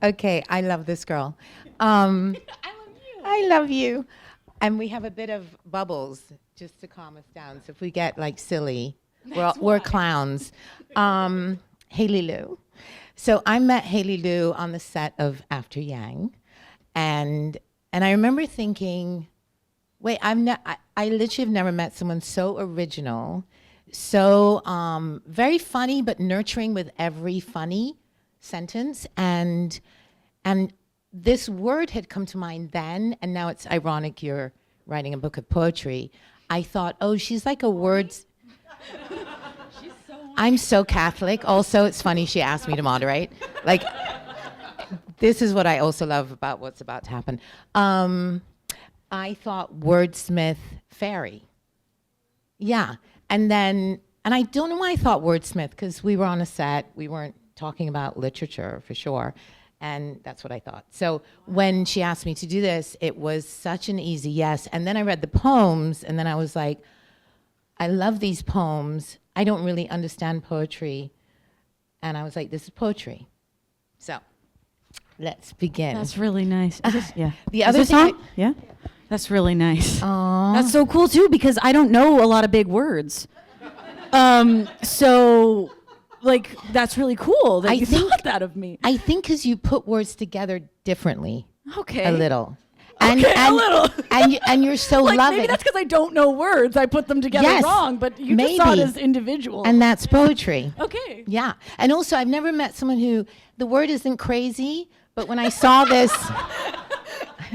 Okay, I love this girl. I love you. And we have a bit of bubbles just to calm us down. So if we get like silly, we're clowns. Haley Lu. So I met Haley Lu on the set of After Yang, and I remember thinking, wait, I literally have never met someone so original, so very funny but nurturing with every funny sentence, and this word had come to mind then, and now it's ironic you're writing a book of poetry. I thought, oh, she's like a words. I'm so Catholic. Also, it's funny she asked me to moderate. Like, this is what I also love about what's about to happen. I thought wordsmith fairy. Yeah, and I don't know why I thought wordsmith, because we were on a set, we weren't talking about literature for sure. And that's what I thought. So when she asked me to do this, it was such an easy yes. And then I read the poems, and then I was like, I love these poems. I don't really understand poetry. And I was like, this is poetry. So let's begin. That's really nice. Yeah. The other thing, yeah. That's really nice. Aww. That's so cool too, because I don't know a lot of big words. So like, that's really cool that you thought that of me. I think because you put words together differently. Okay. A little. A little. and you're so like, loving. Maybe that's because I don't know words. I put them together Yes, wrong, but you maybe. just saw it as individual. And that's poetry. Okay. Yeah. And also, I've never met someone who, the word isn't crazy, but when I saw this,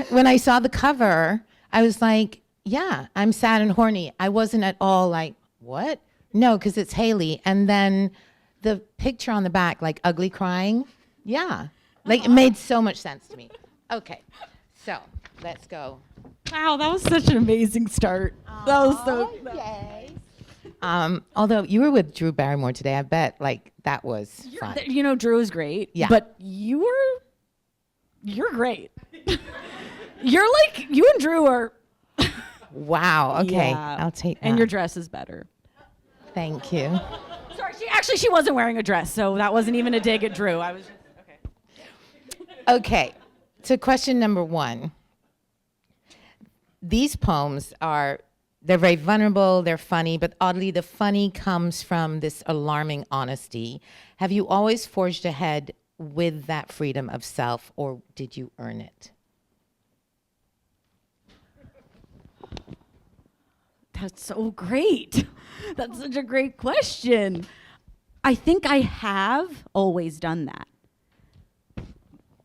when I saw the cover, I was like, yeah, I'm sad and horny. I wasn't at all like, what? No, because it's Haley. And then the picture on the back, like ugly crying. Yeah. Like, it made so much sense to me. Okay. So let's go. Wow, that was such an amazing start. That was so. Yay. Although you were with Drew Barrymore today, I bet like that was fun. You know, Drew is great. Yeah. But you're great. You're like, you and Drew are. Wow. Okay. Yeah. I'll take that. And your dress is better. Thank you. Sorry, she wasn't wearing a dress, so that wasn't even a dig at Drew. I was just, okay. Okay. So question number one. These poems they're very vulnerable, they're funny, but oddly the funny comes from this alarming honesty. Have you always forged ahead with that freedom of self, or did you earn it? That's so great. That's such a great question. I think I have always done that.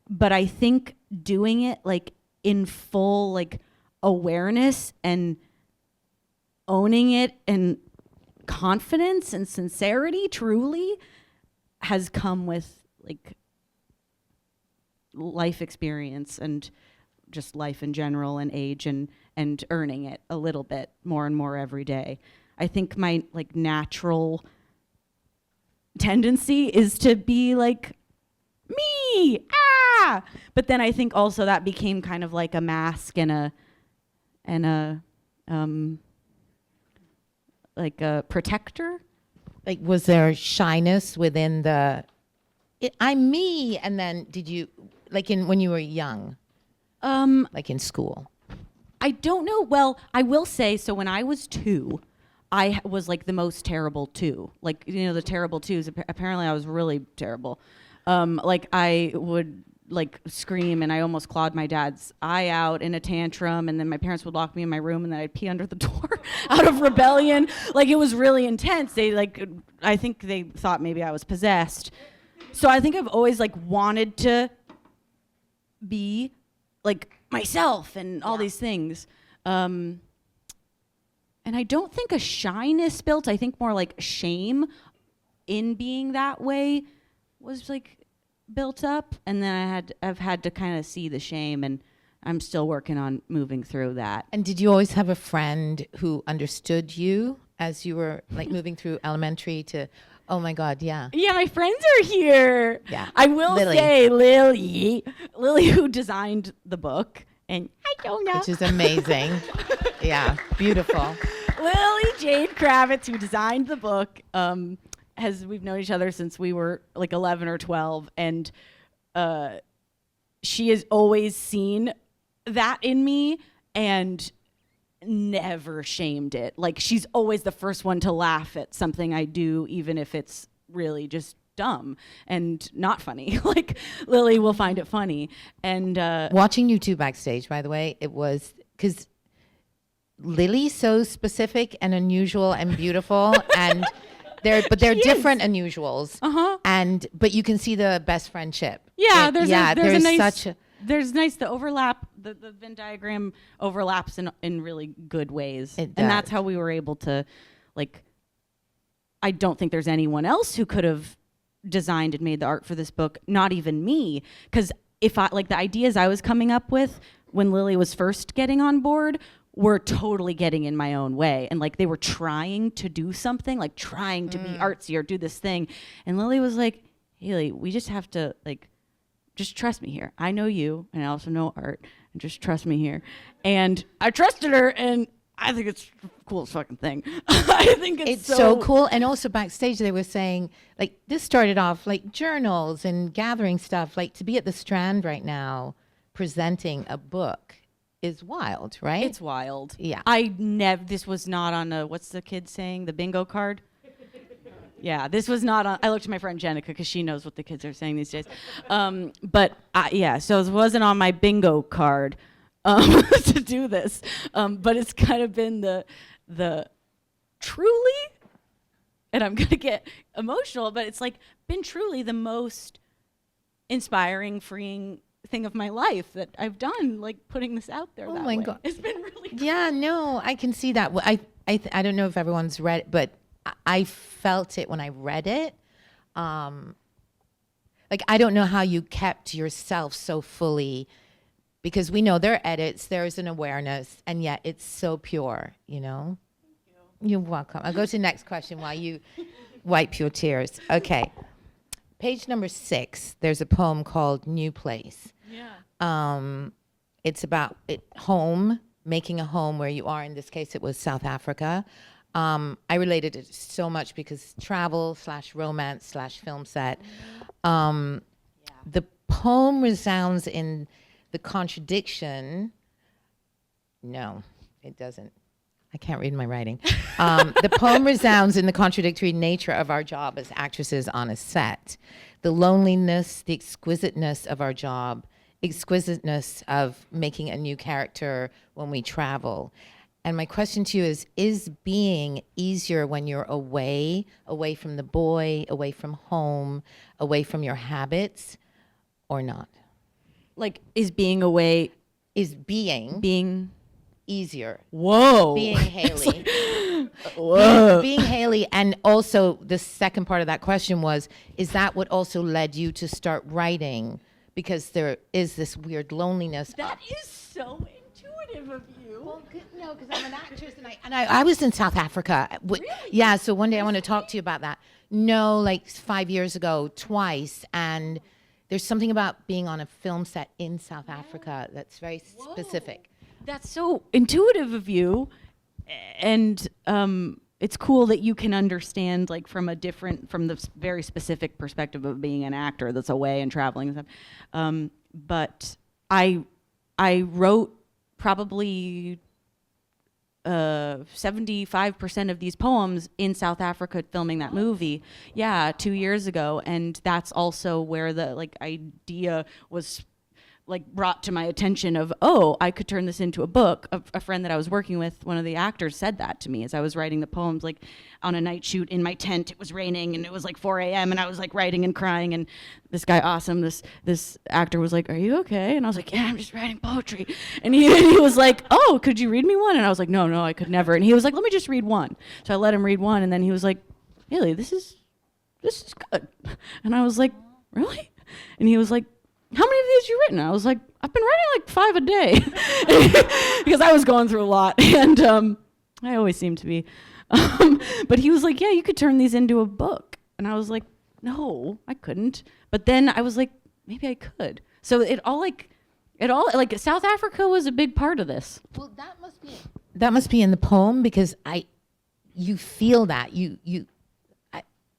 But I think doing it like in full like awareness and owning it and confidence and sincerity truly has come with like life experience and just life in general and age and earning it a little bit more and more every day. I think my like natural tendency is to be like me, but then I think also that became kind of like a mask and a like a protector. Like, was there shyness within I'm me, and then did you, like when you were young, like in school? I don't know. Well, I will say, so when I was 2, I was like the most terrible 2. Like, you know, the terrible 2s, apparently I was really terrible. Like I would like scream and I almost clawed my dad's eye out in a tantrum, and then my parents would lock me in my room and then I'd pee under the door out of rebellion. Like, it was really intense. I think they thought maybe I was possessed. So I think I've always like wanted to be like myself and all these things. And I don't think a shyness built. I think more like shame in being that way was like built up, and then I've had to kind of see the shame, and I'm still working on moving through that. And did you always have a friend who understood you as you were like moving through elementary to, oh my God, yeah. Yeah, my friends are here. Yeah. I will say Lily, who designed the book, and I don't know. Which is amazing. Yeah, beautiful. Lily Jade Kravitz, who designed the book, we've known each other since we were like 11 or 12, and she has always seen that in me and never shamed it. Like, she's always the first one to laugh at something I do, even if it's really just dumb and not funny. Like, Lily will find it funny. And watching you two backstage, by the way, it was because Lily's so specific and unusual and beautiful, and they're different unusuals. But you can see the best friendship. Yeah, there's nice the overlap. The Venn diagram overlaps in really good ways, and that's how we were able to, like. I don't think there's anyone else who could have designed and made the art for this book. Not even me, because if I like the ideas I was coming up with when Lily was first getting on board were totally getting in my own way, and like they were trying to do something, like trying to be artsy or do this thing, and Lily was like, "Haley, we just have to like." Just trust me here. I know you, and I also know art, and just trust me here. And I trusted her, and I think it's the coolest fucking thing. I think it's so cool. And also backstage, they were saying, like, this started off like journals and gathering stuff. Like, to be at the Strand right now presenting a book is wild, right? It's wild. Yeah. This was not on what's the kid saying? The bingo card? Yeah, this was not on. I looked at my friend Jenica because she knows what the kids are saying these days. So it wasn't on my bingo card to do this. But it's kind of been the truly, and I'm gonna get emotional, but it's like been truly the most inspiring, freeing thing of my life that I've done, like putting this out there. Oh my God, it's been really cool. Yeah, no, I can see that. I don't know if everyone's read it, but I felt it when I read it. Like, I don't know how you kept yourself so fully, because we know there are edits, there's an awareness, and yet it's so pure, you know? Thank you. You're welcome. I'll go to the next question while you wipe your tears. Okay. Page number 6, there's a poem called New Place. Yeah. It's about home, making a home where you are. In this case, it was South Africa. I related it so much because travel / romance / film set. The poem resounds in the contradiction. No, it doesn't. I can't read my writing. The poem resounds in the contradictory nature of our job as actresses on a set. The loneliness, the exquisiteness of our job, exquisiteness of making a new character when we travel. And my question to you is being easier when you're away from the boy, away from home, away from your habits, or not? Like, is being away... Is being easier? Whoa. Being Haley. Whoa. Being Haley, and also the second part of that question was, is that what also led you to start writing? Because there is this weird loneliness. That is so intuitive of you. Well, no, because I'm an actress, and I was in South Africa. Really? Yeah, so one day I want to talk to you about that. No, like 5 years ago, twice, and there's something about being on a film set in South Africa that's very specific. That's so intuitive of you, and it's cool that you can understand, like, from the very specific perspective of being an actor that's away and traveling and stuff. But I wrote probably 75% of these poems in South Africa filming that movie. Yeah, 2 years ago, and that's also where the idea was brought to my attention of, oh, I could turn this into a book. A friend that I was working with, one of the actors, said that to me as I was writing the poems, on a night shoot in my tent. It was raining and it was 4 a.m. and I was writing and crying, and this guy, awesome, this actor was like, "Are you okay?" And I was like, "Yeah, I'm just writing poetry." And he was like, "Oh, could you read me one?" And I was like, No, I could never. And he was like, "Let me just read one." So I let him read one, and then he was like, "Really, this is good." And I was like, "Really?" And he was like, "How many of these have you written?" I was like, "I've been writing 5 a day," because I was going through a lot, and I always seem to be. But he was like, "Yeah, you could turn these into a book," and I was like, "No, I couldn't." But then I was like, "Maybe I could." So it all South Africa was a big part of this. Well, that must be in the poem, because you feel that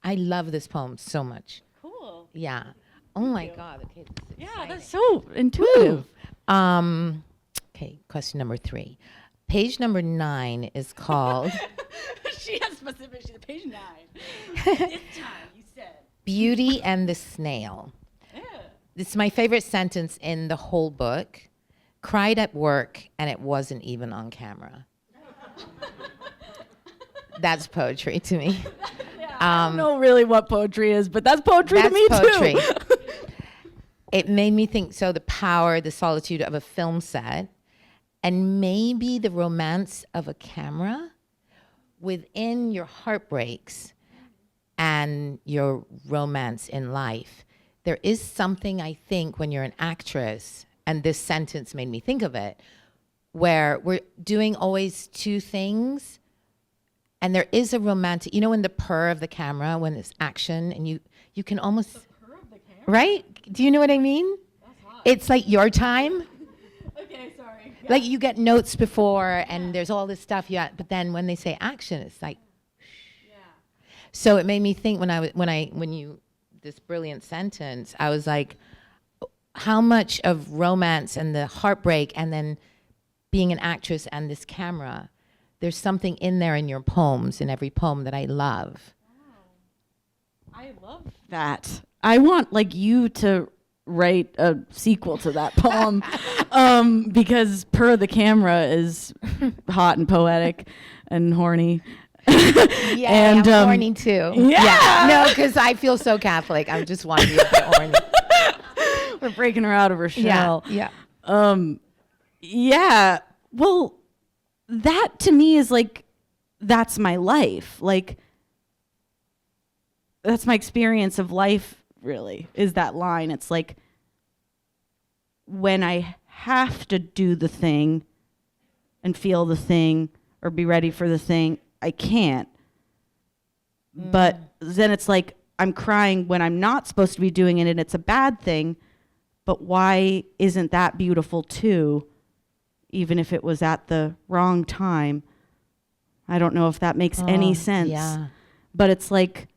I love this poem so much. Cool. Yeah. Oh my God. Okay. This is Yeah, exciting. that's so intuitive. Okay, question number 3. Page number 9 is called She has specific. She's page 9. This time, you said. Beauty and the Snail. Yeah. This is my favorite sentence in the whole book. Cried at work and it wasn't even on camera. That's poetry to me. I don't know really what poetry is, but that's poetry to That's me poetry. too. It made me think, so the power, the solitude of a film set, and maybe the romance of a camera within your heartbreaks and your romance in life. There is something, I think, when you're an actress, and this sentence made me think of it, where we're doing always 2 things, and there is a romantic, you know, in the purr of the camera, when it's action, and you can almost, right? Do you know what I mean? It's like your time. Okay, sorry. Like you get notes before, and there's all this stuff. But then when they say action, it's like. Yeah. So it made me think when you this brilliant sentence, I was like, how much of romance and the heartbreak, and then being an actress and this camera, there's something in there in your poems, in every poem that I love. I love that. I want like you to write a sequel to that poem because Per the Camera is hot and poetic and horny. Yeah, And, I'm horny too. Yeah. No, because I feel so Catholic. I'm just wanting to be a bit horny. We're breaking her out of her shell. Yeah. Yeah. Well, that to me is like, that's my life. Like, that's my experience of life, really, is that line. It's like, when I have to do the thing and feel the thing or be ready for the thing, I can't. But then it's like, I'm crying when I'm not supposed to be doing it and it's a bad thing. But why isn't that beautiful too, even if it was at the wrong time? I don't know if that makes any sense. Yeah. But it's like,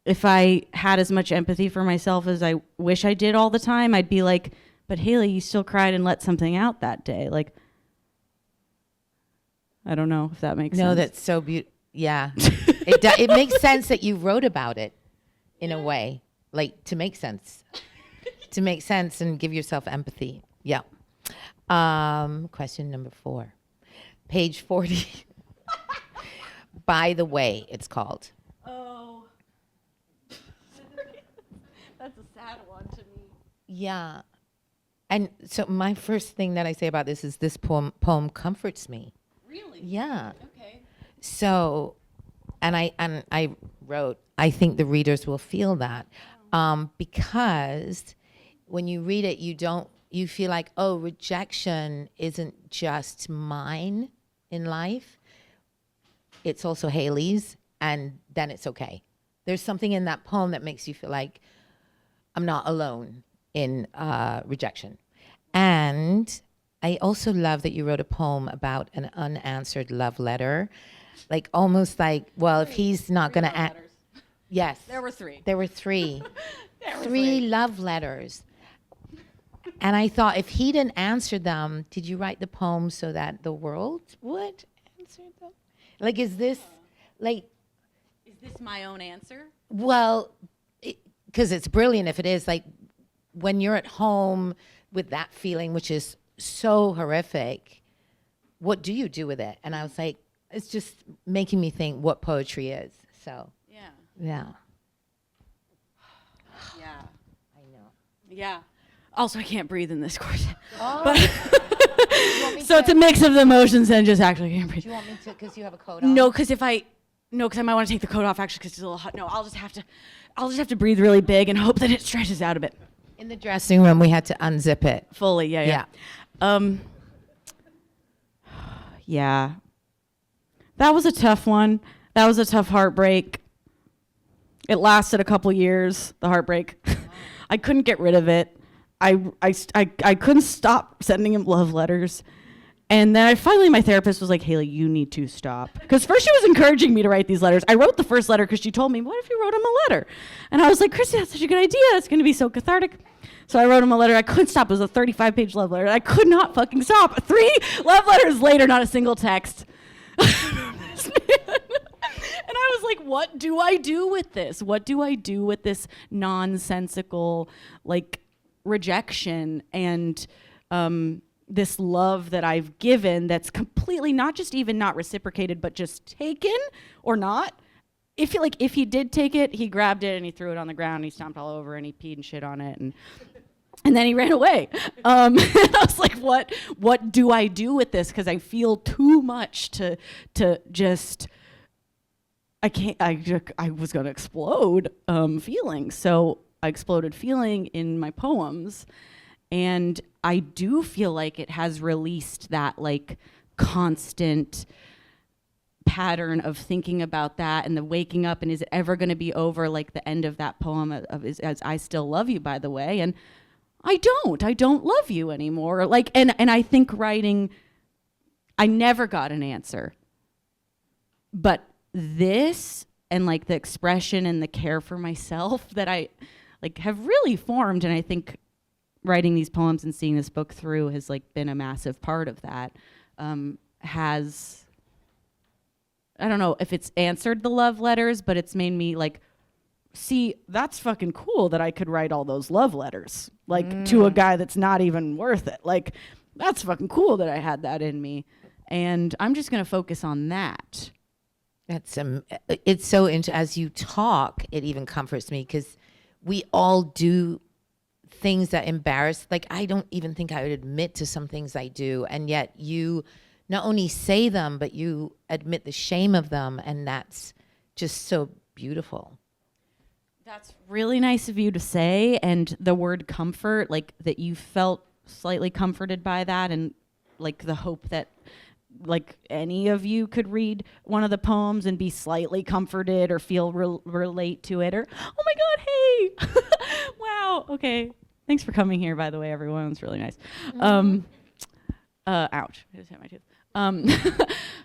if I had as much empathy for myself as I wish I did all the time, I'd be like, but Haley, you still cried and let something out that day. Like, I don't know if that makes sense. No, that's so beautiful. Yeah. It makes sense that you wrote about it in a way, like to make sense and give yourself empathy. Yeah. Question number 4, page 40. By the way, it's called. Oh. That's a sad one to me. Yeah. And so my first thing that I say about this is this poem comforts me. Really? Yeah. Okay. So, and I wrote, I think the readers will feel that, because when you read it, you feel like, oh, rejection isn't just mine in life. It's also Haley's, and then it's okay. There's something in that poem that makes you feel like I'm not alone in rejection. And I also love that you wrote a poem about an unanswered love letter. Like almost like, well, if he's not going to... Yes. There were 3. There were 3. There were 3 love letters. And I thought, if he didn't answer them, did you write the poem so that the world would answer them? Like, is this, like... Is this my own answer? Well, because it's brilliant if it is. Like, when you're at home with that feeling, which is so horrific, what do you do with it? And I was like, it's just making me think what poetry is. So, Yeah. yeah. Yeah. I know. Yeah. Also, I can't breathe in this course. Oh. But so it's a mix of the emotions and just actually can't breathe. Do you want me to, because you have a coat on? No, because I might want to take the coat off actually because it's a little hot. No, I'll just have to breathe really big and hope that it stretches out a bit. In the dressing room, we had to unzip it. Fully, yeah. Yeah. That was a tough one. That was a tough heartbreak. It lasted a couple years, the heartbreak. I couldn't get rid of it. I couldn't stop sending him love letters. And then finally my therapist was like, Haley, you need to stop. Because first she was encouraging me to write these letters. I wrote the first letter because she told me, what if you wrote him a letter? And I was like, Christy, that's such a good idea. It's going to be so cathartic. So I wrote him a letter. I couldn't stop. It was a 35-page love letter. I could not fucking stop. 3 love letters later, not a single text. And I was like, what do I do with this? What do I do with this nonsensical, like, rejection and this love that I've given that's completely not just even not reciprocated, but just taken or not? If he did take it, he grabbed it and he threw it on the ground and he stomped all over and he peed and shit on it and then he ran away. And I was like, what do I do with this? Because I feel too much to just, I was gonna explode feeling. So I exploded feeling in my poems. And I do feel like it has released that like constant pattern of thinking about that and the waking up and is it ever going to be over, like the end of that poem is as I still love you, by the way. And I don't love you anymore. Like, and I think writing, I never got an answer. But this and like the expression and the care for myself that I like have really formed, and I think writing these poems and seeing this book through has like been a massive part of that. Has, I don't know if it's answered the love letters, but it's made me like, see, that's fucking cool that I could write all those love letters, like to a guy that's not even worth it. Like, that's fucking cool that I had that in me. And I'm just going to focus on that. That's it's so as you talk, it even comforts me because we all do things that embarrass. Like, I don't even think I would admit to some things I do, and yet you not only say them, but you admit the shame of them, and that's just so beautiful. That's really nice of you to say, and the word comfort, like that you felt slightly comforted by that, and like the hope that like any of you could read one of the poems and be slightly comforted or feel relate to it, or oh my god, hey, wow, okay, thanks for coming here, by the way, everyone. It's really nice. Ouch, I just hit my tooth.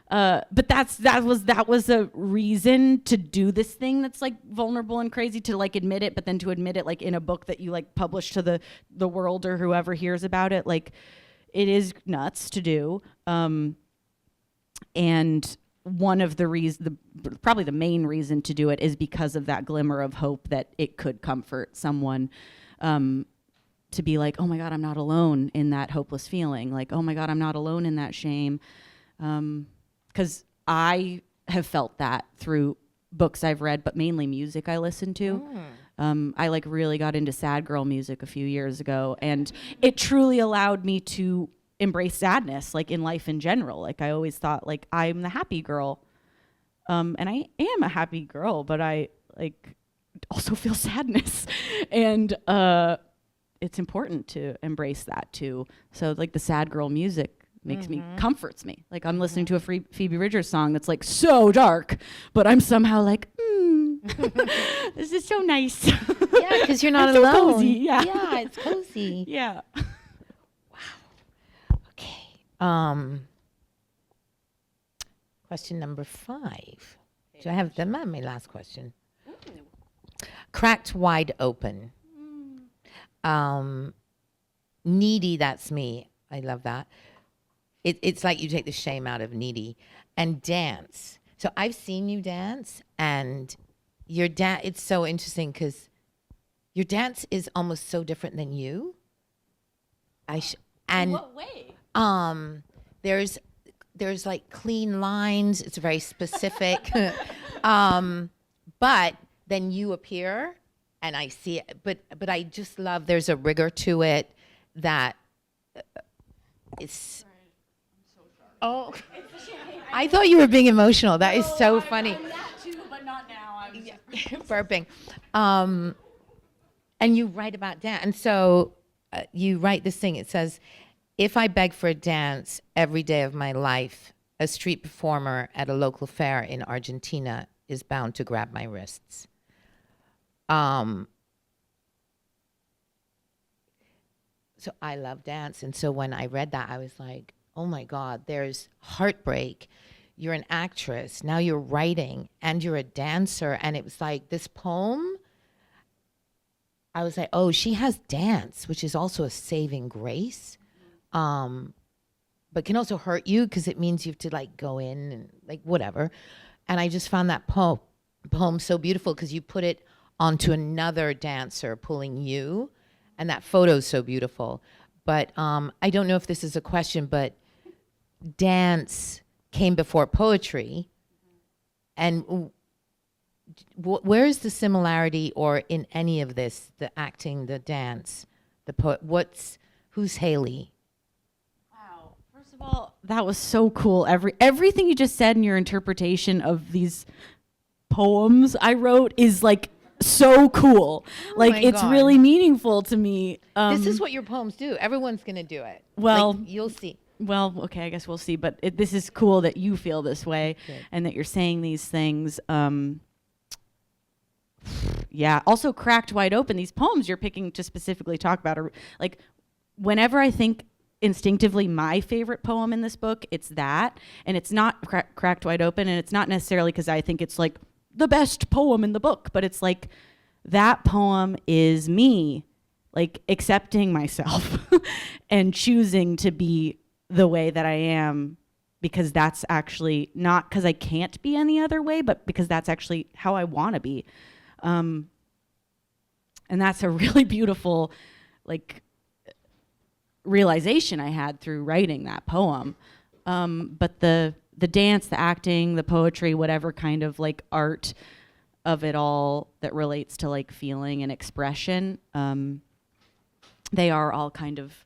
But that was a reason to do this thing that's like vulnerable and crazy, to like admit it, but then to admit it like in a book that you like publish to the world or whoever hears about it. Like, it is nuts to do. And one of the reasons, probably the main reason to do it, is because of that glimmer of hope that it could comfort someone, to be like, oh my God, I'm not alone in that hopeless feeling. Like, oh my God, I'm not alone in that shame. 'Cause I have felt that through books I've read, but mainly music I listen to. I like really got into sad girl music a few years ago, and it truly allowed me to embrace sadness, like in life in general. Like, I always thought like I'm the happy girl. And I am a happy girl, but I like also feel sadness. And, it's important to embrace that too. So like the sad girl music makes me, comforts me. Like, I'm listening to a Phoebe Bridgers song that's like so dark, but I'm somehow like, this is so nice. Yeah, because you're not so alone. cozy, yeah. Yeah, it's cozy. Yeah. Okay. Question number 5. Do I have that? My last question. Cracked wide open. Needy, that's me. I love that. It's like you take the shame out of needy. And dance. So I've seen you dance, and your it's so interesting because your dance is almost so different than you. In what way? There's like clean lines. It's very specific. But then you appear and I see it, but I just love, there's a rigor to it that is, oh, I thought you were being emotional. That is so funny. That too, but not now. I was just Burping. And you write about dance. And so you write this thing. It says, if I beg for a dance every day of my life, a street performer at a local fair in Argentina is bound to grab my wrists. So I love dance. And so when I read that, I was like, oh my God, there's heartbreak. You're an actress. Now you're writing and you're a dancer. And it was like this poem. I was like, oh, she has dance, which is also a saving grace. But can also hurt you because it means you have to like go in and like whatever. And I just found that poem so beautiful because you put it onto another dancer pulling you. And that photo is so beautiful. But I don't know if this is a question, but dance came before poetry. And where's the similarity, or in any of this, the acting, the dance, the poet? Who's Haley? Wow. First of all, that was so cool. Everything you just said in your interpretation of these poems I wrote is like so cool. Like it's God. really meaningful to me. This is what your poems do. Everyone's going to do it. Well, like, you'll see. Well, okay, I guess we'll see. But this is cool that you feel this way and that you're saying these things. Yeah. Also, Cracked Wide Open. These poems you're picking to specifically talk about are like, whenever I think instinctively my favorite poem in this book, it's that, and it's not Cracked Wide Open, and it's not necessarily because I think it's like the best poem in the book, but it's like that poem is me, like accepting myself and choosing to be the way that I am, because that's actually not because I can't be any other way, but because that's actually how I want to be. And that's a really beautiful, like, realization I had through writing that poem. But the dance, the acting, the poetry, whatever kind of like art of it all that relates to like feeling and expression, they are all kind of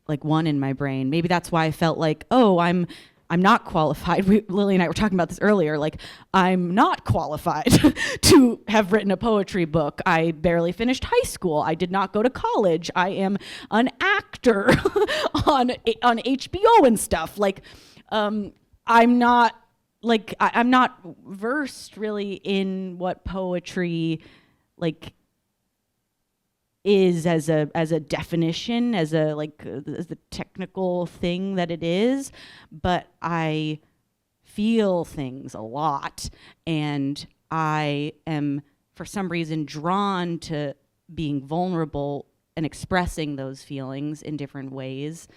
like one in my brain. Maybe that's why I felt like, oh, I'm not qualified. Lily and I were talking about this earlier. Like, I'm not qualified to have written a poetry book. I barely finished high school. I did not go to college. I am an actor on HBO and stuff. Like, I'm not versed really in what poetry like is as a definition, as the technical thing that it is, but I feel things a lot, and I am for some reason drawn to being vulnerable and expressing those feelings in different ways.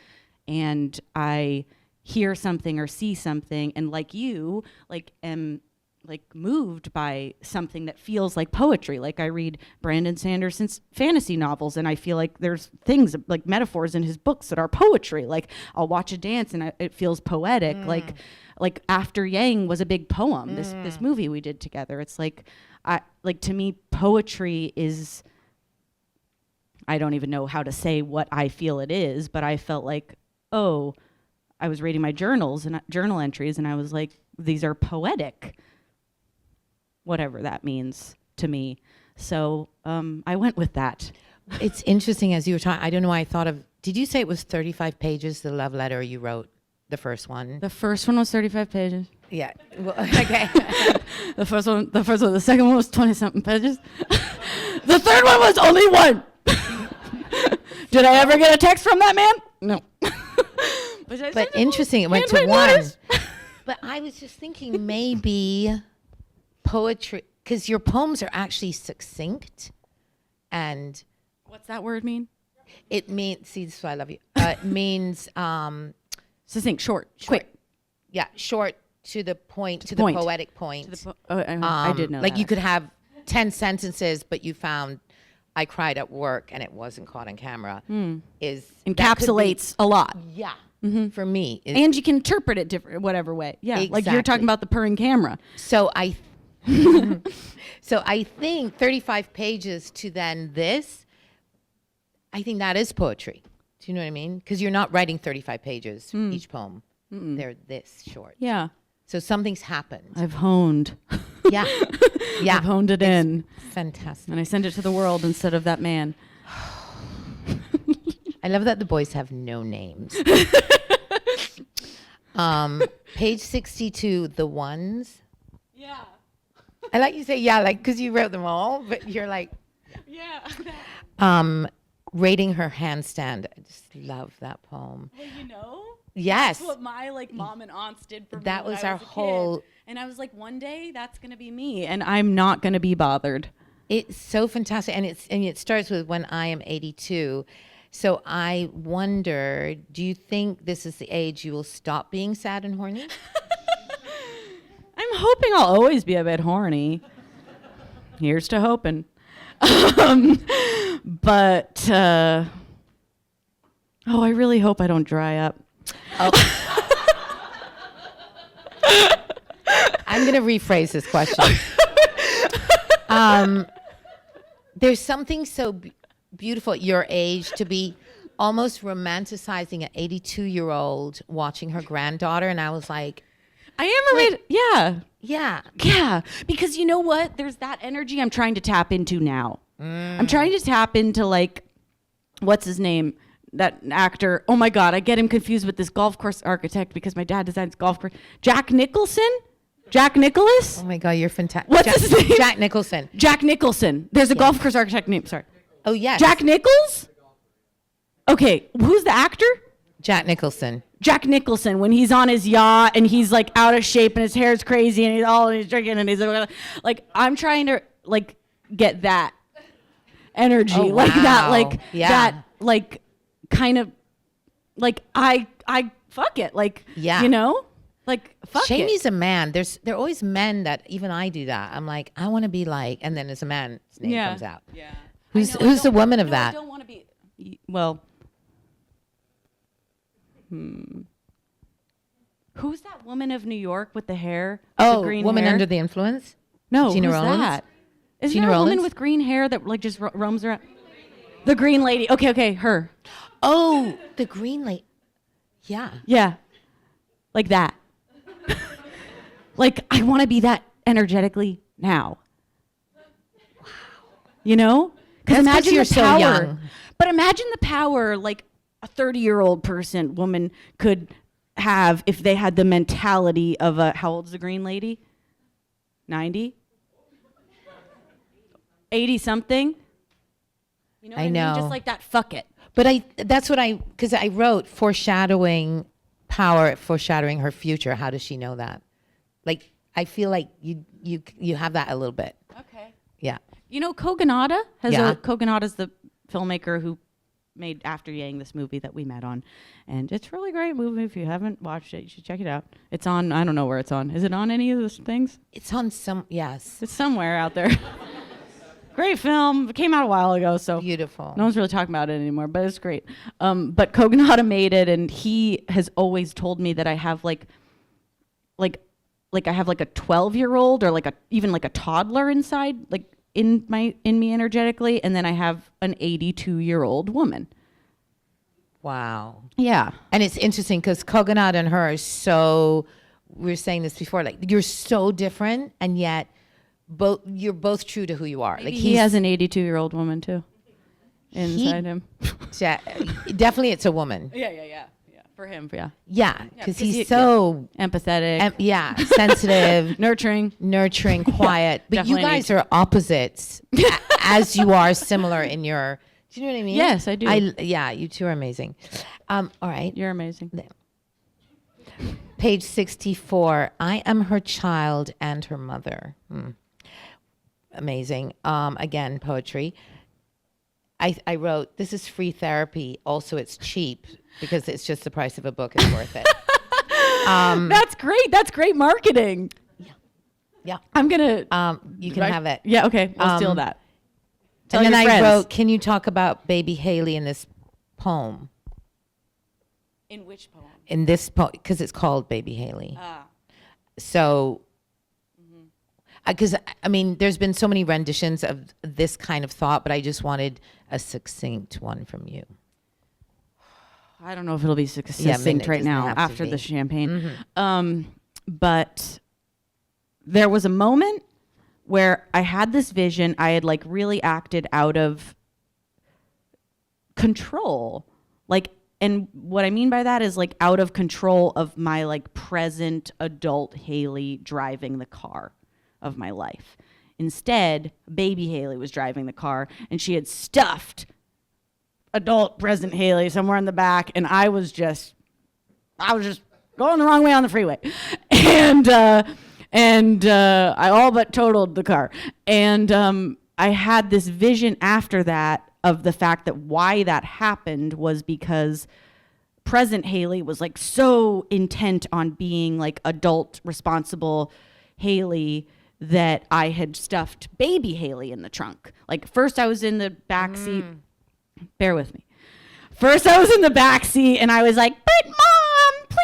And I hear something or see something, and like you, like am like moved by something that feels like poetry. Like I read Brandon Sanderson's fantasy novels, and I feel like there's things like metaphors in his books that are poetry. Like I'll watch a dance and it feels poetic. Like After Yang was a big poem. This movie we did together. It's like to me, poetry is, I don't even know how to say what I feel it is, but I felt like, oh, I was reading my journals and journal entries, and I was like, these are poetic, whatever that means to me. So I went with that. It's interesting as you were talking. I don't know why I thought of, did you say it was 35 pages, the love letter you wrote, the first one? The first one was 35 pages. Yeah. Well, okay. The first one, the second one was 20-something pages. The third one was only one. Did I ever get a text from that man? No. But interesting, it went to one. But I was just thinking maybe poetry, because your poems are actually succinct, and what's that word mean? It means, see, this is why I love you. It means succinct, short, quick. Yeah, short, to the point, to the point. poetic point. I did know like that. you could have 10 sentences, but you found I cried at work and it wasn't caught on camera. Is encapsulates a lot. Yeah. For me. And you can interpret it different, whatever way. Yeah, exactly. Like you're talking about the purring camera. So I think 35 pages to then this, I think that is poetry. Do you know what I mean? Because you're not writing 35 pages each poem. They're this short. Yeah. So something's happened. I've honed. Yeah. Yeah. I've honed it in. Fantastic. And I send it to the world instead of that man. I love that the boys have no names. Page 62, the ones. Yeah. I like you say, yeah, like, because you wrote them all, but you're like. Yeah. rating her handstand. I just love that poem. Well, you know, Yes. that's what my like mom and aunts did for me. That when was I our was a whole- kid. And I was like, one day that's gonna be me, and I'm not gonna be bothered. It's so fantastic, and it starts with when I am 82. So I wonder, do you think this is the age you will stop being sad and horny? I'm hoping I'll always be a bit horny. Here's to hoping. But I really hope I don't dry up. Oh. I'm going to rephrase this question. There's something so beautiful at your age to be almost romanticizing an 82-year-old watching her granddaughter, and I was like, I am a yeah. yeah. Yeah, because you know what? There's that energy I'm trying to tap into now. I'm trying to tap into like, what's his name? That actor. Oh my God, I get him confused with this golf course architect because my dad designs golf course. Jack Nicholson? Jack Nicholas? Oh my God, you're fantastic. What's his name? Jack Nicholson. Jack Nicholson. There's a golf course architect name. Sorry. Oh, yes. Jack Nichols? Okay, who's the actor? Jack Nicholson. Jack Nicholson, when he's on his yacht and he's like out of shape and his hair's crazy and he's drinking and he's like, I'm trying to like get that energy, Oh, like that, wow. like Yeah. that, like kind of like I fuck it, like Yeah. you know, like fuck it. Shamey's a man. There are always men that even I do that. I'm like, I want to be like, and then as a man, his name comes out. Yeah. Who's I know, I the don't- woman of no, I that? don't want to be. Well. Who's that woman of New York with the hair? Oh, the green Woman hair? Under the Influence? No, Gina who's Rowlands? that? Is Gina there a woman Rowlands? with green hair that like just roams around? The green lady. Okay, her. Oh, the green lady. Yeah. Yeah, like that. Like I want to be that energetically now. Wow. You know? That's 'cause imagine you're the so power. young. But imagine the power like a 30-year-old woman could have if they had the mentality of a, how old's the green lady? 90? 80 something? You know what I know. mean? Just like that, fuck it. But because I wrote foreshadowing power, foreshadowing her future. How does she know that? Like, I feel like you have that a little bit. Okay. Yeah. You know, Kogonada Yeah. Kogonada's the filmmaker who made After Yang, this movie that we met on, and it's a really great movie. If you haven't watched it, you should check it out. It's on. I don't know where it's on. Is it on any of those things? It's on some, yes. It's somewhere out there. Great film. It came out a while ago, so Beautiful. no one's really talking about it anymore. But it's great. But Kogonada made it, and he has always told me that I have like I have like a 12-year-old or even like a toddler inside, like in me energetically, and then I have an 82-year-old woman. Wow. Yeah. And it's interesting because Kogonada and her are so, we were saying this before, like you're so different, and yet you're both true to who you are. Maybe Like he has an 82-year-old woman too inside him. Definitely it's a woman. Yeah. For him, yeah. Yeah, because 'cause he's so empathetic, sensitive, nurturing. quiet. But you definitely guys are opposites, as you are similar in your. Do you know what I mean? Yes, I do. Yeah, you two are amazing. All right, You're amazing. page 64. I am her child and her mother. Amazing. Again, poetry. I wrote, this is free therapy. Also, it's cheap because it's just the price of a book. It's worth it. That's great. That's great marketing. Yeah. I'm gonna. You can have it. Yeah. Okay. We'll steal that. Tell And then your I friends. wrote, can you talk about baby Haley in this poem? In which poem? In this poem, because it's called Baby Haley. Ah. So, because I mean, there's been so many renditions of this kind of thought, but I just wanted a succinct one from you. I don't know if it'll be succinct it right doesn't now have to after be. the champagne. But there was a moment where I had this vision. I had like really acted out of control. Like, and what I mean by that is like out of control of my like present adult Haley driving the car of my life. Instead, baby Haley was driving the car, and she had stuffed adult present Haley somewhere in the back, and I was just going the wrong way on the freeway, and I all but totaled the car, and I had this vision after that of the fact that why that happened was because present Haley was like so intent on being like adult responsible Haley that I had stuffed baby Haley in the trunk. Like first I was in the back seat. Bear with me. First I was in the back seat and I was like, but mom, please.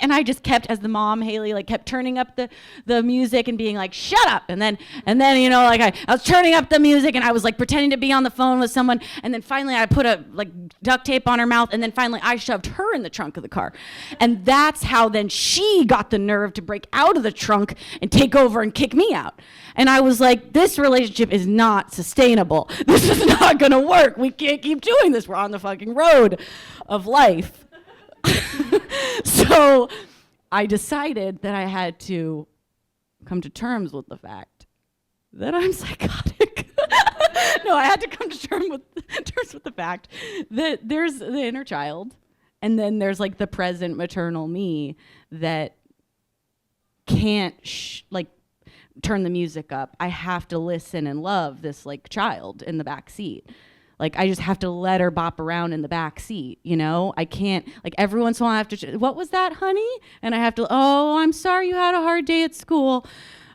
And I just kept, as the mom, Haley, like kept turning up the music and being like, shut up. And then, you know, like I was turning up the music and I was like pretending to be on the phone with someone. And then finally I put a like duct tape on her mouth. And then finally I shoved her in the trunk of the car. And that's how then she got the nerve to break out of the trunk and take over and kick me out. And I was like, this relationship is not sustainable. This is not going to work. We can't keep doing this. We're on the fucking road of life. So I decided that I had to come to terms with the fact that I'm psychotic. No, I had to come to terms with the fact that there's the inner child, and then there's like the present maternal me that can't turn the music up. I have to listen and love this like child in the back seat. Like I just have to let her bop around in the back seat, you know? I can't, like every once in a while I have to, what was that, honey? And I have to, oh, I'm sorry you had a hard day at school.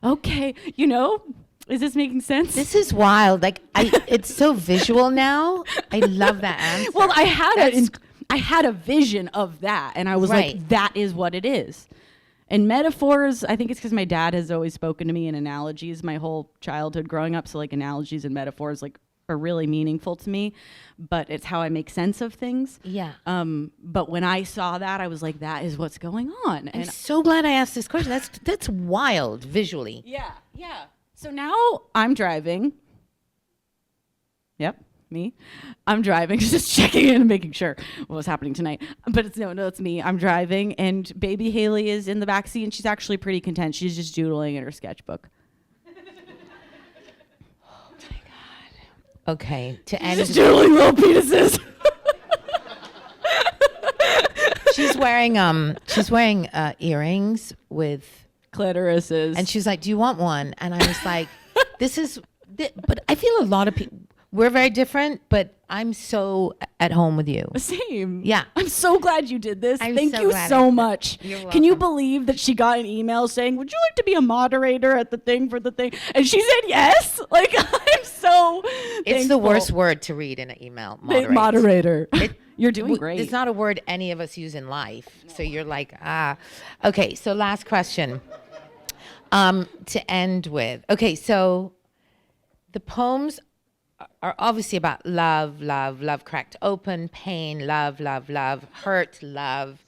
Okay, you know? Is this making sense? This is wild. Like it's so visual now. I love that answer. Well, I had a vision of that, and I was like, that is what it is. And metaphors, I think it's because my dad has always spoken to me in analogies my whole childhood growing up. So like analogies and metaphors like are really meaningful to me, but it's how I make sense of things. Yeah. But when I saw that, I was like, that is what's going on. I'm so glad I asked this question. That's wild visually. Yeah, yeah. So now I'm driving. Yep, me. I'm driving, just checking in and making sure what was happening tonight. But it's me. I'm driving, and baby Haley is in the backseat, and she's actually pretty content. She's just doodling in her sketchbook. Okay, to end. Just doodling little penises. She's wearing earrings with clitorises, and she's like, "Do you want one?" And I was like, but I feel a lot of people. We're very different, but I'm so at home with you. Same. Yeah. I'm so glad you did this. Thank you so much. You're welcome. Can you believe that she got an email saying, would you like to be a moderator at the thing for the thing? And she said yes. Like, I'm so It's thankful. the worst word to read in an email. Moderator. You're doing great. It's not a word any of us use in life. No. So you're like, Okay, so last question to end with. Okay, so the poems are obviously about love, cracked open, pain, love, hurt, love,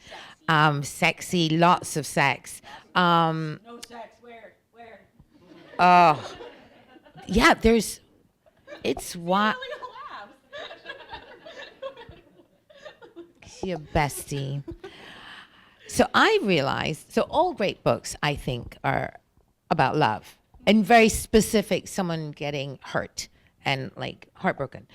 sexy, lots of sex. No sex, where? Yeah, it's what. Your bestie. So I realized, all great books, I think, are about love and very specific, someone getting hurt and like heartbroken.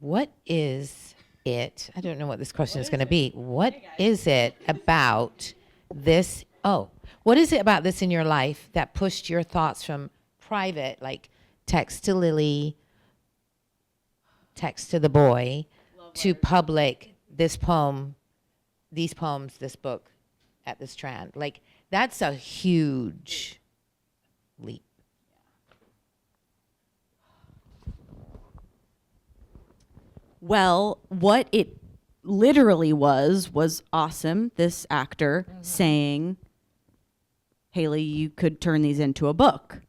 What is it? I don't know what this question is going to be. What is it about this? What is it about this in your life that pushed your thoughts from private, like text to Lily, text to the boy, to public, this poem, these poems, this book at the Strand? Like, that's a huge leap. Well, what it literally was awesome. This actor saying, Haley, you could turn these into a book.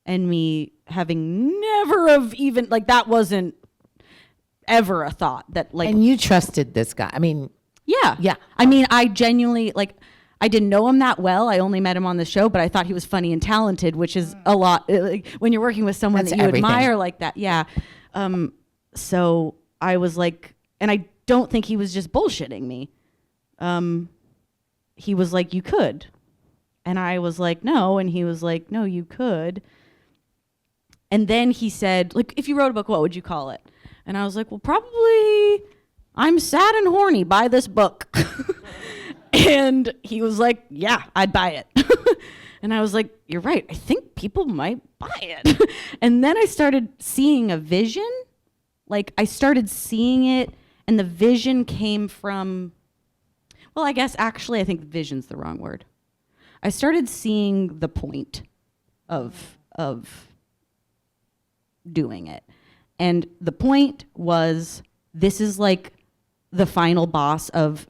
And me having never have even, like, that wasn't ever a thought that, like. And you trusted this guy. I mean. Yeah. Yeah. I mean, I genuinely, like, I didn't know him that well. I only met him on the show, but I thought he was funny and talented, which is a lot. Like, when you're working with someone that you admire like that. Yeah. So I was like, and I don't think he was just bullshitting me. He was like, you could. And I was like, no. And he was like, no, you could. And then he said, like, if you wrote a book, what would you call it? And I was like, well, probably I'm Sad and Horny. Buy this book. And he was like, yeah, I'd buy it. And I was like, you're right. I think people might buy it. And then I started seeing a vision. Like, I started seeing it, and the vision came from, well, I guess actually I think vision's the wrong word. I started seeing the point of doing it. And the point was, this is like the final boss of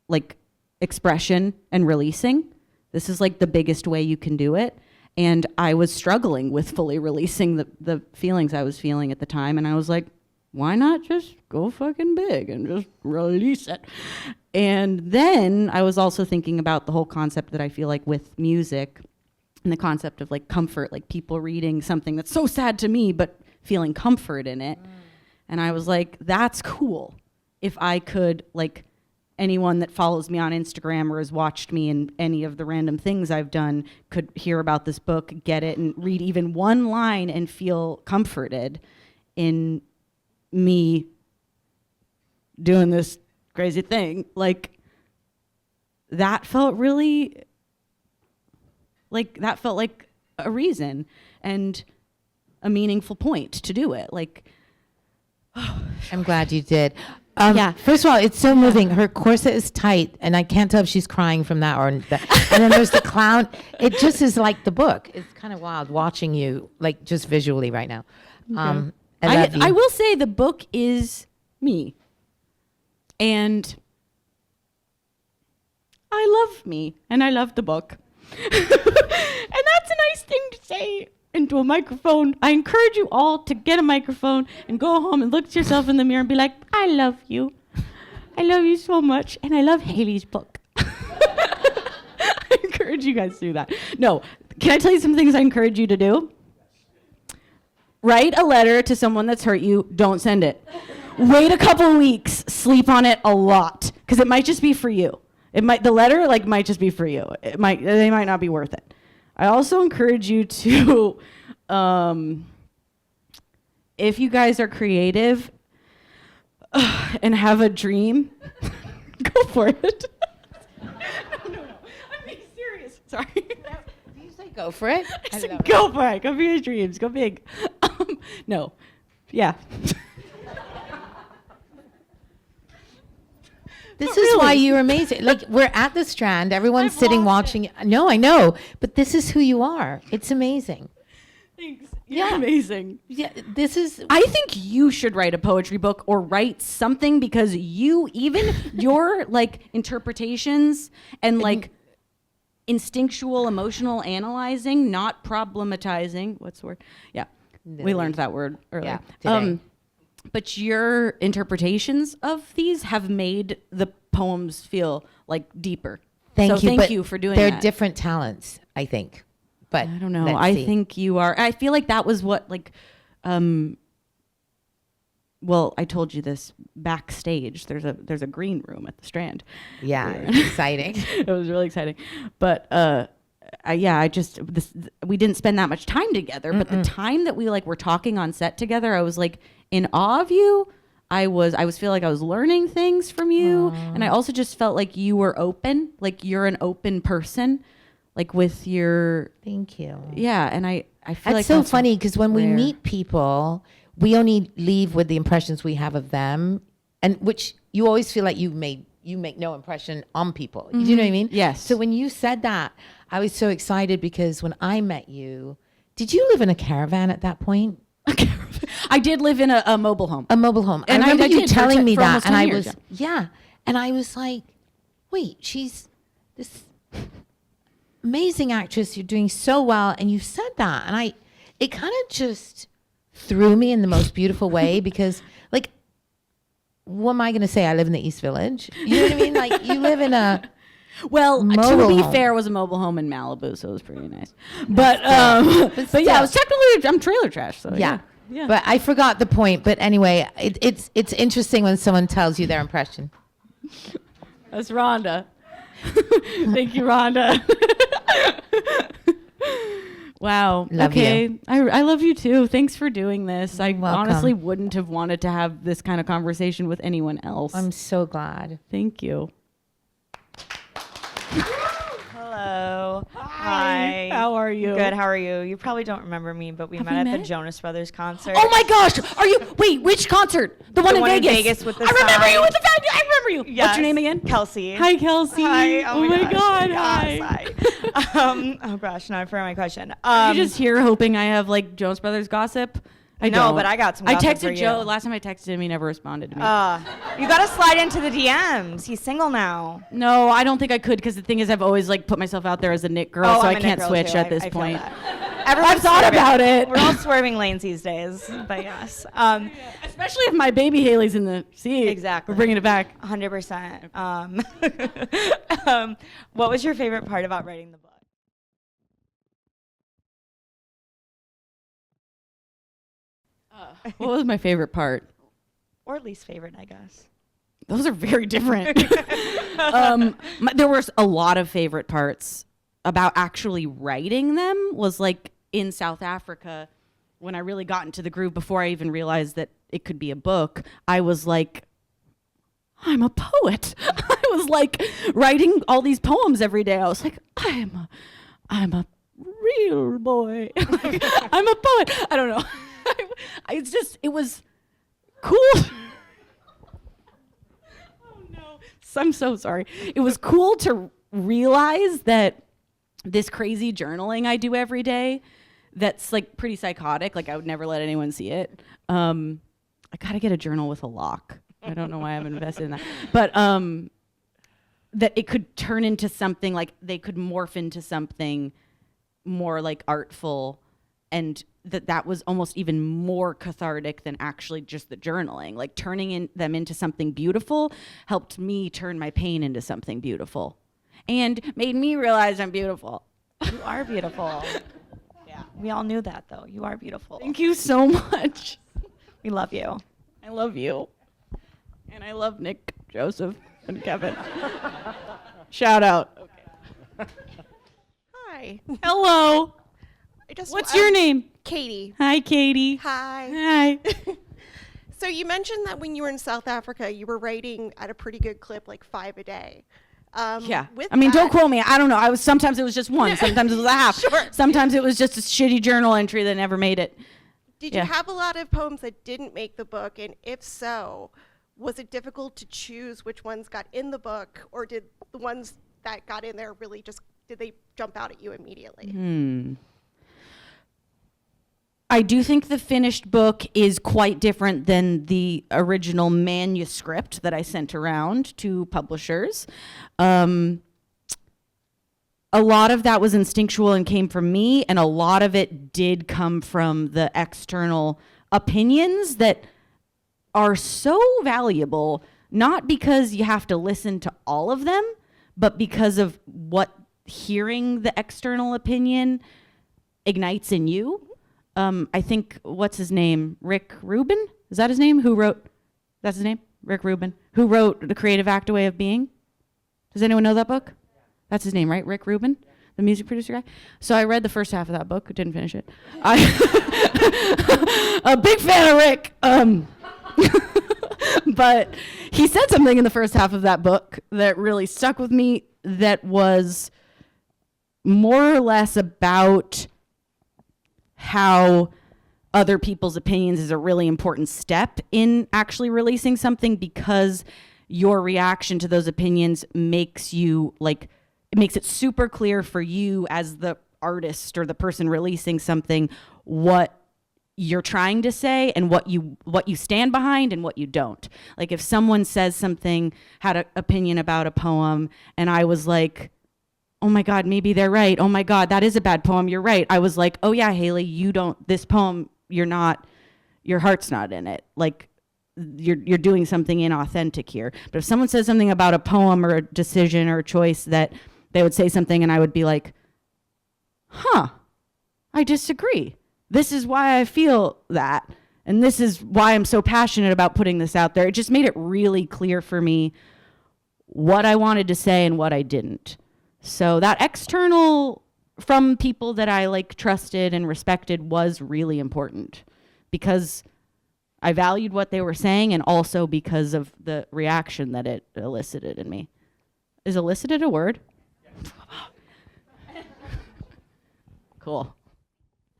like expression and releasing. This is like the biggest way you can do it. And I was struggling with fully releasing the feelings I was feeling at the time. And I was like, why not just go fucking big and just release it? And then I was also thinking about the whole concept that I feel like with music and the concept of like comfort, like people reading something that's so sad to me, but feeling comfort in it. And I was like, that's cool. If I could, like, anyone that follows me on Instagram or has watched me in any of the random things I've done could hear about this book, get it, and read even one line and feel comforted in me doing this crazy thing. Like, that felt really, like, that felt like a reason and a meaningful point to do it. Like, I'm glad you did. Yeah. First of all, it's so moving. Her corset is tight, and I can't tell if she's crying from that or that. And then there's the clown. It just is like the book. It's kind of wild watching you, like, just visually right now. I will say the book is me. And I love me, and I love the book. And that's a nice thing to say into a microphone. I encourage you all to get a microphone and go home and look at yourself in the mirror and be like, I love you. I love you so much, and I love Haley's book. I encourage you guys to do that. No, can I tell you some things I encourage you to do? Write a letter to someone that's hurt you. Don't send it. Wait a couple weeks. Sleep on it a lot, because it might just be for you. The letter might just be for you. They might not be worth it. I also encourage you to, if you guys are creative and have a dream, go for it. No. I'm being serious. Sorry. Did you say go for it? I said go for it. Go for your dreams. Go big. No. Yeah. This is why you're amazing. Like, we're at the Strand. Everyone's sitting watching. No, I know. But this is who you are. It's amazing. Thanks. You're amazing. Yeah, this is... I think you should write a poetry book or write something, because your, like, interpretations and, like, instinctual, emotional analyzing, not problematizing. What's the word? Yeah. We learned that word earlier. Yeah, today. But your interpretations of these have made the poems feel like deeper. Thank you for doing that. They're They're different talents, I think. But I don't know. I think you are. I feel like that was what, like, well, I told you this backstage. There's a green room at the Strand. Yeah, it's exciting. It was really exciting. But we didn't spend that much time together. But the time that we were talking on set together, I was like in awe of you. I feel like I was learning things from you, and I also just felt like you were open, like you're an open person, like with your. Thank you. Yeah, and I feel that's so funny, because when we meet people, we only leave with the impressions we have of them, and which you always feel like you make no impression on people. You know what I mean? Yes. So when you said that, I was so excited, because when I met you, did you live in a caravan at that point? I did live in a mobile home. A mobile home. And I remember you telling me for that, and I years, was and I was like, wait, she's this amazing actress. You're doing so well, and you said that, and it kind of just threw me in the most beautiful way, because like, what am I going to say? I live in the East Village. You know what I mean? Like, you live in a well, to be fair, it was a mobile home in Malibu, so it was pretty nice. But yeah, it was technically I'm trailer trash. So yeah. But I forgot the point. But anyway, it's interesting when someone tells you their impression. That's Rhonda. Thank you, Rhonda. Wow. Love okay. you. I love you too. Thanks for doing this. I Welcome. honestly wouldn't have wanted to have this kind of conversation with anyone else. I'm so glad. Thank you. Hello. Hi. How are you? Good. How are you? You probably don't remember me, but we Have met we at met? the Jonas Brothers concert. Oh my gosh. Are you? Wait, which concert? The one in Vegas. Vegas with the I remember sign. you with the fan. I remember you. Yes. What's your name again? Kelsey. Hi, Kelsey. Hi. Oh my gosh. God. Yes, Hi. Oh gosh, now I forgot my question. Are you just here hoping I have like Jonas Brothers gossip? I No, don't. but I got some I gossip for texted Joe. you. Last time I texted him, he never responded to me. You gotta slide into the DMs. He's single now. No, I don't think I could because the thing is I've always like put myself out there as a Nick girl, so I'm I a Nick can't girl, switch too. at this I feel point. that. Everyone's I've thought swerving. about it. We're all swerving lanes these days, but yes. Especially if my baby Haley's in the seat. Exactly. We're bringing it back. 100%. What was your favorite part about writing the book? What was my favorite part? Or least favorite, I guess. Those are very different. There was a lot of favorite parts about actually writing them was like in South Africa when I really got into the groove before I even realized that it could be a book. I was like, I'm a poet. I was like writing all these poems every day. I was like, I'm a real boy. I'm a poet. I don't know. It was cool. I'm so sorry. It was cool to realize that this crazy journaling I do every day that's like pretty psychotic, like I would never let anyone see it. I gotta get a journal with a lock. I don't know why I'm invested in that. But that it could turn into something like they could morph into something more like artful, and that was almost even more cathartic than actually just the journaling. Like turning them into something beautiful helped me turn my pain into something beautiful and made me realize I'm beautiful. You are beautiful. Yeah. We all knew that, though. You are beautiful. Thank you so much. We love you. I love you. And I love Nick, Joseph, and Kevin. Shout out. Okay. Hi. Hello. What's your name? Katie. Hi, Katie. Hi. Hi. So you mentioned that when you were in South Africa, you were writing at a pretty good clip, like 5 a day. Yeah. With I mean, don't that- quote me. I don't know. Sometimes it was just one. Sometimes it was a half. Sure. Sometimes it was just a shitty journal entry that never made it. Did Yeah. you have a lot of poems that didn't make the book? And if so, was it difficult to choose which ones got in the book, or did the ones that got in there really did they jump out at you immediately? I do think the finished book is quite different than the original manuscript that I sent around to publishers. A lot of that was instinctual and came from me, and a lot of it did come from the external opinions that are so valuable, not because you have to listen to all of them, but because of what hearing the external opinion ignites in you. I think, what's his name? Rick Rubin? Is that his name? That's his name? Rick Rubin. Who wrote The Creative Act, A Way of Being? Does anyone know that book? That's his name, right? Rick Rubin, the music producer guy. So I read the first half of that book, didn't finish it. A big fan of Rick. But he said something in the first half of that book that really stuck with me that was more or less about how other people's opinions is a really important step in actually releasing something, because your reaction to those opinions makes you it makes it super clear for you as the artist or the person releasing something what you're trying to say and what you stand behind and what you don't. Like if someone says something, had an opinion about a poem, and I was like, oh my God, maybe they're right. Oh my God, that is a bad poem. You're right. I was like, oh yeah, Haley, this poem, your heart's not in it. Like you're doing something inauthentic here. But if someone says something about a poem or a decision or a choice that they would say something and I would be like, I disagree. This is why I feel that. And this is why I'm so passionate about putting this out there. It just made it really clear for me what I wanted to say and what I didn't. So that external from people that I like trusted and respected was really important because I valued what they were saying and also because of the reaction that it elicited in me. Is elicited a word? Cool.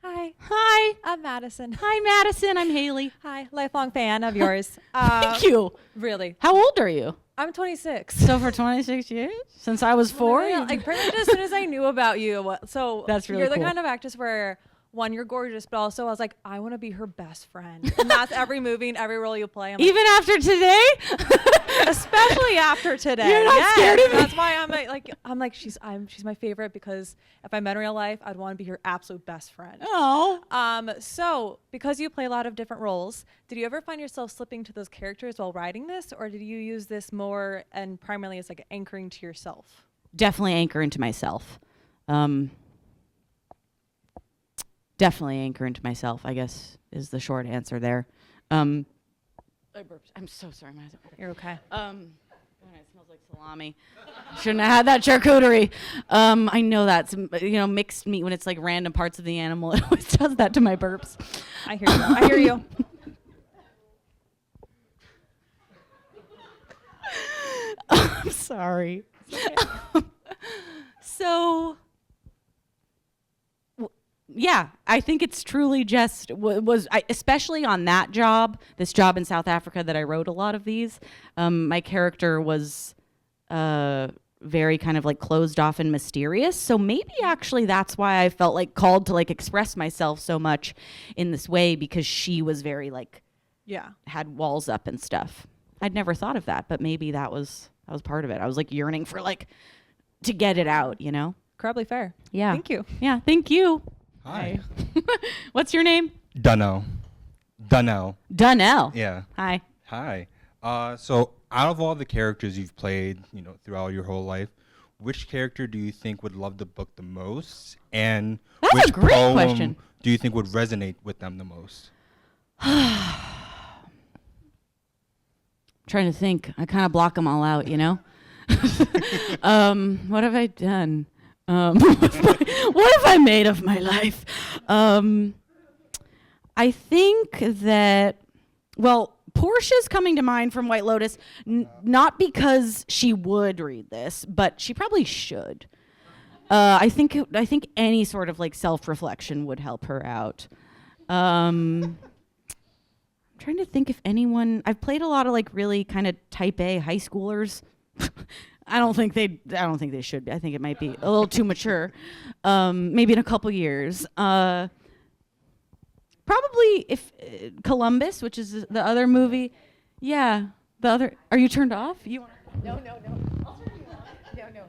Hi, Hi. I'm Madison. Hi, Madison. I'm Haley. Hi, lifelong fan of yours. Thank you. Really. How old are you? I'm 26. So for 26 years? Since I was 4? Yeah, like pretty much as soon as I knew about you. So That's really you're the cool. kind of actress where, one, you're gorgeous, but also I was like, I want to be her best friend. And that's every movie and every role you play. I'm like, Even after today? especially after today. You're not scared of me? That's why I'm like she's my favorite because if I met in real life, I'd want to be her absolute best friend. Oh. So because you play a lot of different roles, did you ever find yourself slipping to those characters while writing this, or did you use this more and primarily as like anchoring to yourself? Definitely anchor into myself. Definitely anchor into myself, I guess, is the short answer there. I burped. I'm so sorry. You're okay. God, it smells like salami. Shouldn't have had that charcuterie. I know that's, mixed meat when it's like random parts of the animal. It always does that to my burps. I hear you. I hear you. I'm sorry. So, yeah, I think it's truly just especially on that job, this job in South Africa that I wrote a lot of these. My character was very kind of like closed off and mysterious. So maybe actually that's why I felt like called to like express myself so much in this way, because she was very like, Yeah. had walls up and stuff. I'd never thought of that, but maybe that was part of it. I was like yearning for like to get it out, Incredibly fair. Yeah. Thank you. Yeah, thank you. Hi. What's your name? Dunno. Dunnell. Yeah. Hi. Hi. So out of all the characters you've played, throughout your whole life, which character do you think would love the book the most? And That's which a great poem question. do you think would resonate with them the most? Trying to think. I kind of block them all out, What have I done? What have I made of my life? I think that, Portia's coming to mind from White Lotus, not because she would read this, but she probably should. I think any sort of like self-reflection would help her out. I'm trying to think if anyone. I've played a lot of like really kind of type A high schoolers. I don't think they should be. I think it might be a little too mature. Maybe in a couple years. Probably if Columbus, which is the other movie. Yeah, the other. Are you turned off? No. I'll turn you off.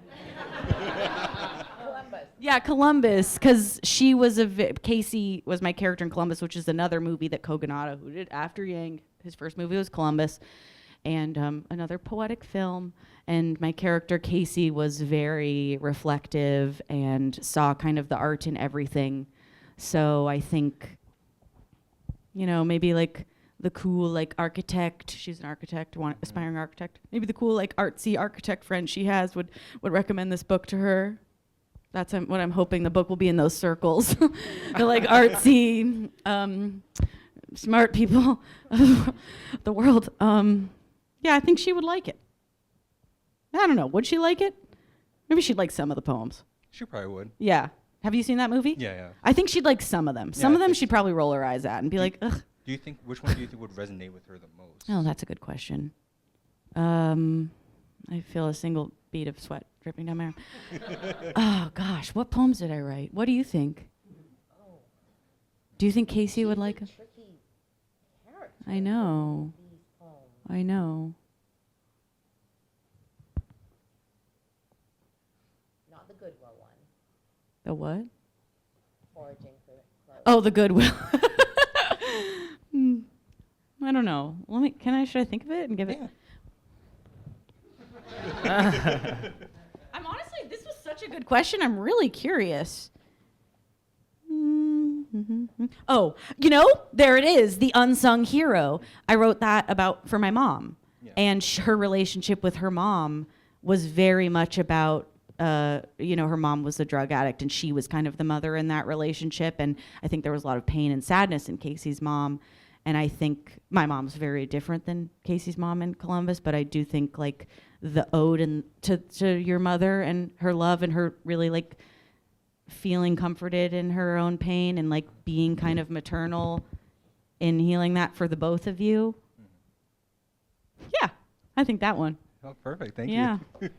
No. Columbus. Yeah, Columbus, because she was Casey was my character in Columbus, which is another movie that Kogonada, who did After Yang, his first movie was Columbus, and another poetic film. And my character Casey was very reflective and saw kind of the art in everything. So I think, maybe like the cool like architect. She's an architect, aspiring architect. Maybe the cool like artsy architect friend she has would recommend this book to her. That's what I'm hoping the book will be in those circles. The like artsy, smart people of the world. Yeah, I think she would like it. I don't know. Would she like it? Maybe she'd like some of the poems. She probably would. Yeah. Have you seen that movie? Yeah. I think she'd like some of them. Yeah, Some I of them think she'd probably roll her eyes at and be like, ugh. Which one do you think would resonate with her the most? Oh, that's a good question. I feel a single bead of sweat dripping down my arm. Oh, gosh. What poems did I write? What do you think? Do you think Casey would like them? I know. Not the Goodwill one. The what? Foraging for clothes. Oh, the Goodwill. I don't know. Should I think of it and give it? I'm honestly, this was such a good question. I'm really curious. Oh, there it is, the unsung hero. I wrote that for my mom. Yeah. And her relationship with her mom was very much about her mom was a drug addict and she was kind of the mother in that relationship. And I think there was a lot of pain and sadness in Casey's mom. And I think my mom's very different than Casey's mom in Columbus, but I do think like the ode to your mother and her love and her really like feeling comforted in her own pain and like being kind of maternal in healing that for the both of you. Yeah, I think that one. Oh, perfect. Thank Yeah. you.